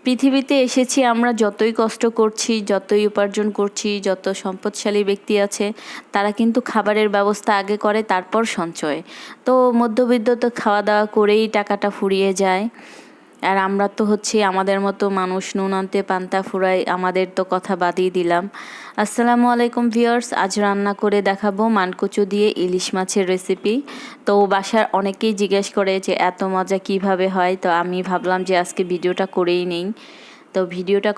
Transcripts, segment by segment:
পৃথিবীতে এসেছি আমরা, যতই কষ্ট করছি, যতই উপার্জন করছি, যত সম্পদশালী ব্যক্তি আছে তারা কিন্তু খাবারের ব্যবস্থা আগে করে, তারপর সঞ্চয়। তো মধ্যবিত্ত তো খাওয়া দাওয়া করেই টাকাটা ফুরিয়ে যায়। আর আমরা তো হচ্ছে আমাদের মতো মানুষ, নুন আনতে পান্তা ফুরাই, আমাদের তো কথা বাদই দিলাম। আসসালামু আলাইকুম ভিউয়ার্স, আজ রান্না করে দেখাবো মানকচু দিয়ে ইলিশ মাছের রেসিপি। তো বাসার অনেকেই জিজ্ঞেস করে যে এত মজা কিভাবে হয়, তো আমি ভাবলাম যে আজকে ভিডিওটা করেই নেই। তো ভিডিওটা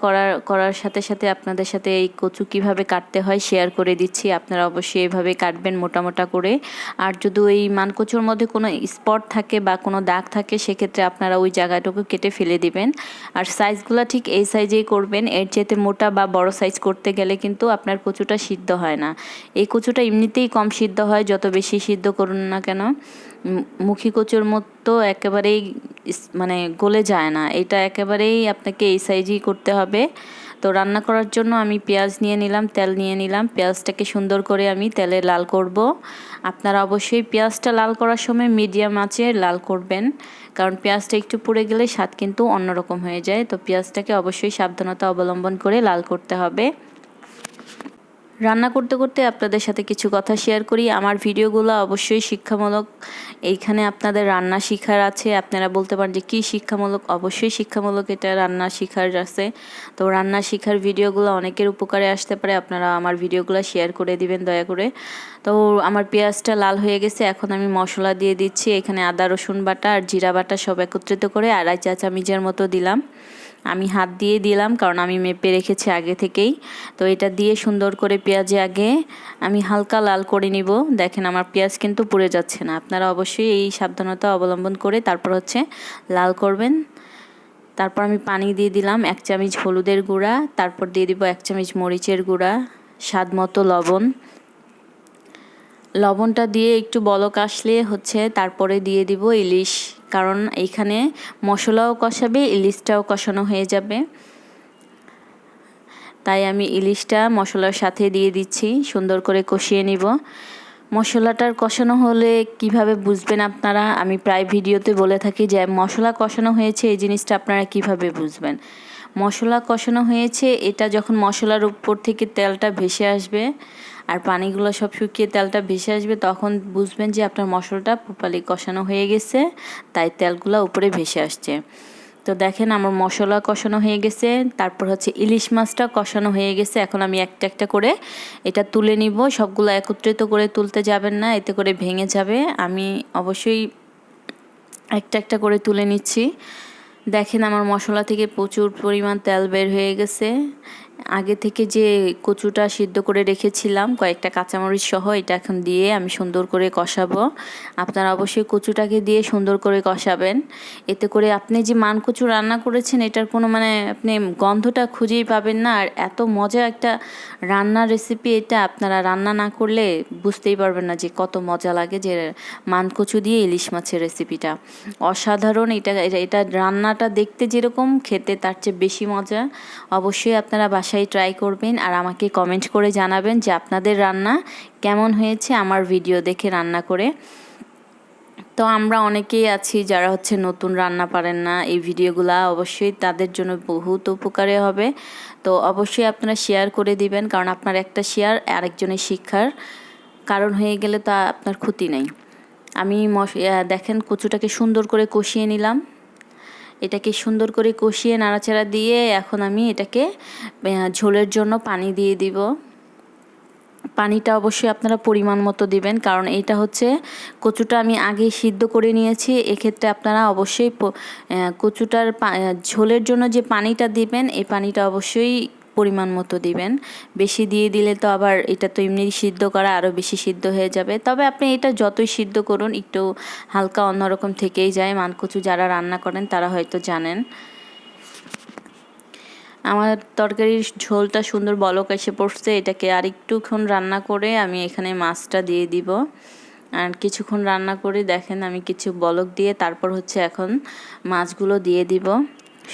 করার সাথে সাথে আপনাদের সাথে এই কচু কিভাবে কাটতে হয় শেয়ার করে দিচ্ছি। আপনারা অবশ্যই এইভাবে কাটবেন মোটা মোটা করে। আর যদি ওই মানকচুর মধ্যে কোনো স্পট থাকে বা কোনো দাগ থাকে, সেক্ষেত্রে আপনারা ওই জায়গাটুকু কেটে ফেলে দিবেন। আর সাইজগুলো ঠিক এই সাইজেই করবেন, এর চেয়ে মোটা বা বড় সাইজ করতে গেলে কিন্তু আপনার কচুটা সিদ্ধ হয় না। এই কচুটা এমনিতেই কম সিদ্ধ হয়, যত বেশি সিদ্ধ করুন না কেন। মুখী কচুর মতো একেবারেই মানে গলে যায় না, এটা একেবারেই আপনাকে এই সাইজই করতে হবে। তো রান্না করার জন্য আমি পেঁয়াজ নিয়ে নিলাম, তেল নিয়ে নিলাম। পেঁয়াজটাকে সুন্দর করে আমি তেলে লাল করব। আপনারা অবশ্যই পেঁয়াজটা লাল করার সময় মিডিয়াম আঁচে লাল করবেন, কারণ পেঁয়াজটা একটু পুড়ে গেলে স্বাদ কিন্তু অন্যরকম হয়ে যায়। তো পেঁয়াজটাকে অবশ্যই সাবধানতা অবলম্বন করে লাল করতে হবে। রান্না করতে করতে আপনাদের সাথে কিছু কথা শেয়ার করি। আমার ভিডিওগুলো অবশ্যই শিক্ষামূলক। এইখানে আপনাদের রান্না শিখার আছে, আপনারা বলতে পারেন যে কী শিক্ষামূলক। অবশ্যই শিক্ষামূলক, এটা রান্না শিখার আছে। তো রান্না শিখার ভিডিওগুলো অনেকের উপকারে আসতে পারে, আপনারা আমার ভিডিওগুলো শেয়ার করে দিবেন দয়া করে। তো আমার পেঁয়াজটা লাল হয়ে গেছে, এখন আমি মশলা দিয়ে দিচ্ছি। এখানে আদা রসুন বাটা আর জিরা বাটা সব একত্রিত করে 2.5 চা চামচের মতো দিলাম। আমি হাত দিয়ে দিলাম, কারণ আমি মেপে রেখেছি আগে থেকেই। তো এটা দিয়ে সুন্দর করে পেঁয়াজে আগে আমি হালকা লাল করে নিব। দেখেন আমার পেঁয়াজ কিন্তু পুড়ে যাচ্ছে না। আপনারা অবশ্যই এই সাবধানতা অবলম্বন করে তারপর হচ্ছে লাল করবেন। তারপর আমি পানি দিয়ে দিলাম 1 চামচ হলুদের গুঁড়া, তারপর দিয়ে দিব 1 চামচ মরিচের গুঁড়া, স্বাদ মতো লবণ। লবণটা দিয়ে একটু বলক আসলে হচ্ছে তারপরে দিয়ে দিব ইলিশ, কারণ এইখানে মশলাও কষাবে, ইলিশটাও কষানো হয়ে যাবে। তাই আমি ইলিশটা মশলার সাথে দিয়ে দিচ্ছি, সুন্দর করে কষিয়ে নিব। মশলাটার কষানো হলে কিভাবে বুঝবেন আপনারা, আমি প্রায় ভিডিওতে বলে থাকি যে মশলা কষানো হয়েছে এই জিনিসটা আপনারা কিভাবে বুঝবেন। মশলা কষানো হয়েছে এটা যখন মশলার উপর থেকে তেলটা ভেসে আসবে আর পানিগুলো সব শুকিয়ে তেলটা ভেসে আসবে, তখন বুঝবেন যে আপনার মশলাটা প্রপারলি কষানো হয়ে গেছে, তাই তেলগুলো উপরে ভেসে আসছে। তো দেখেন আমার মশলা কষানো হয়ে গেছে, তারপর হচ্ছে ইলিশ মাছটা কষানো হয়ে গেছে। এখন আমি একটা একটা করে এটা তুলে নিব। সবগুলো একত্রিত করে তুলতে যাবেন না, এতে করে ভেঙে যাবে। আমি অবশ্যই একটা একটা করে তুলে নিচ্ছি। দেখেন আমার মশলা থেকে প্রচুর পরিমাণ তেল বের হয়ে গেছে। আগে থেকে যে কচুটা সিদ্ধ করে রেখেছিলাম কয়েকটা কাঁচামরিচ সহ, এটা এখন দিয়ে আমি সুন্দর করে কষাবো। আপনারা অবশ্যই কচুটাকে দিয়ে সুন্দর করে কষাবেন, এতে করে আপনি যে মানকচু রান্না করেছেন এটার কোনো মানে আপনি গন্ধটা খুঁজেই পাবেন না। আর এত মজা একটা রান্নার রেসিপি এটা, আপনারা রান্না না করলে বুঝতেই পারবেন না যে কত মজা লাগে যে মানকচু দিয়ে ইলিশ মাছের রেসিপিটা অসাধারণ। এটা রান্নাটা দেখতে যেরকম, খেতে তার চেয়ে বেশি মজা। অবশ্যই আপনারা বাসায় ট্রাই করবেন আর আমাকে কমেন্ট করে জানাবেন যে আপনাদের রান্না কেমন হয়েছে আমার ভিডিও দেখে রান্না করে। তো আমরা অনেকেই আছি যারা হচ্ছে নতুন রান্না পারেন না, এই ভিডিওগুলা অবশ্যই তাদের জন্য বহুত উপকারে হবে। তো অবশ্যই আপনারা শেয়ার করে দিবেন, কারণ আপনার একটা শেয়ার আরেকজনের শিক্ষার কারণ হয়ে গেলে তা আপনার ক্ষতি নেই। আমি দেখেন কচুটাকে সুন্দর করে কষিয়ে নিলাম। এটাকে সুন্দর করে কষিয়ে নাড়াচাড়া দিয়ে এখন আমি এটাকে ঝোলের জন্য পানি দিয়ে দিব। পানিটা অবশ্যই আপনারা পরিমাণ মতো দিবেন, কারণ এটা হচ্ছে কচুটা আমি আগে সিদ্ধ করে নিয়েছি। এক্ষেত্রে আপনারা অবশ্যই কচুটার ঝোলের জন্য যে পানিটা দিবেন এই পানিটা অবশ্যই পরিমাণ মতো দিবেন। বেশি দিয়ে দিলে তো আবার এটা তো এমনি সিদ্ধ করা, আরও বেশি সিদ্ধ হয়ে যাবে। তবে আপনি এটা যতই সিদ্ধ করুন একটু হালকা অন্যরকম থেকেই যায়। মানকচু যারা রান্না করেন তারা হয়তো জানেন। আমার তরকারির ঝোলটা সুন্দর বলক এসে পড়ছে, এটাকে আর একটুক্ষণ রান্না করে আমি এখানে মাছটা দিয়ে দিব। আর কিছুক্ষণ রান্না করে দেখেন আমি কিছু বলক দিয়ে তারপর হচ্ছে এখন মাছগুলো দিয়ে দিব।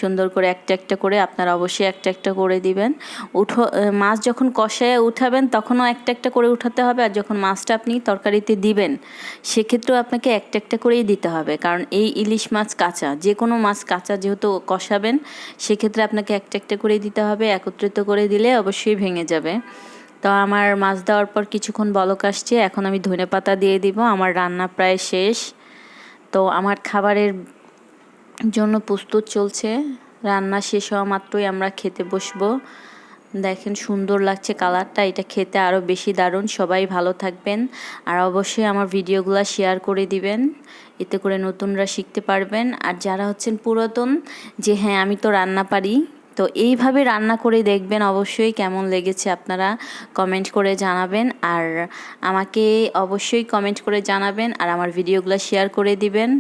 সুন্দর করে একটা একটা করে আপনারা অবশ্যই একটা একটা করে দিবেন। মাছ যখন কষায় উঠাবেন তখনও একটা একটা করে উঠাতে হবে, আর যখন মাছটা আপনি তরকারিতে দিবেন সেক্ষেত্রেও আপনাকে একটা একটা করেই দিতে হবে, কারণ এই ইলিশ মাছ কাঁচা, যে কোনো মাছ কাঁচা যেহেতু কষাবেন সেক্ষেত্রে আপনাকে একটা একটা করেই দিতে হবে, একত্রিত করে দিলে অবশ্যই ভেঙে যাবে। তো আমার মাছ দেওয়ার পর কিছুক্ষণ বলক আসছে, এখন আমি ধনেপাতা দিয়ে দিব। আমার রান্না প্রায় শেষ, তো আমার খাবারের জন্য প্রস্তুত চলছে। রান্না শেষ হওয়া মাত্রই আমরা খেতে বসবো। দেখেন সুন্দর লাগছে কালারটা, এটা খেতে আরও বেশি দারুণ। সবাই ভালো থাকবেন, আর অবশ্যই আমার ভিডিওগুলো শেয়ার করে দিবেন, এতে করে নতুনরা শিখতে পারবেন। আর যারা হচ্ছেন পুরাতন, যে হ্যাঁ আমি তো রান্না পারি, তো এইভাবে রান্না করে দেখবেন অবশ্যই কেমন লেগেছে আপনারা কমেন্ট করে জানাবেন। আর আমাকে অবশ্যই কমেন্ট করে জানাবেন, আর আমার ভিডিওগুলো শেয়ার করে দিবেন।